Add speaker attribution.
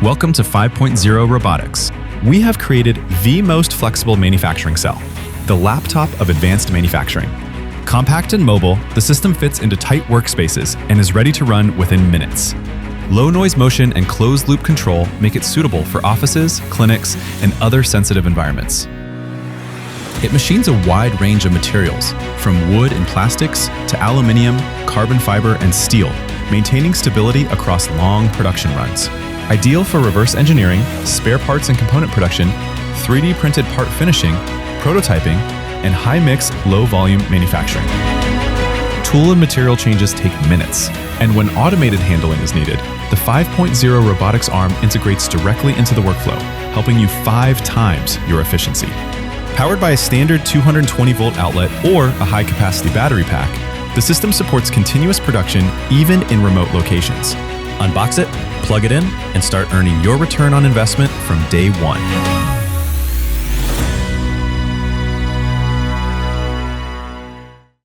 Speaker 1: Welcome to 5.0 Robotics. We have created the most flexible manufacturing cell, the laptop of advanced manufacturing. Compact and mobile, the system fits into tight workspaces and is ready to run within minutes. Low noise motion and closed loop control make it suitable for offices, clinics, and other sensitive environments. It machines a wide range of materials, from wood and plastics to aluminum, carbon fiber, and steel, maintaining stability across long production runs. Ideal for reverse engineering, spare parts and component production, 3D printed part finishing, prototyping, and high-mix, low-volume manufacturing. Tool and material changes take minutes, and when automated handling is needed, the 5.0 robotics arm integrates directly into the workflow, helping you 5 times your efficiency. Powered by a standard 220-volt outlet or a high-capacity battery pack, the system supports continuous production even in remote locations. Unbox it, plug it in, and start earning your return on investment from day one.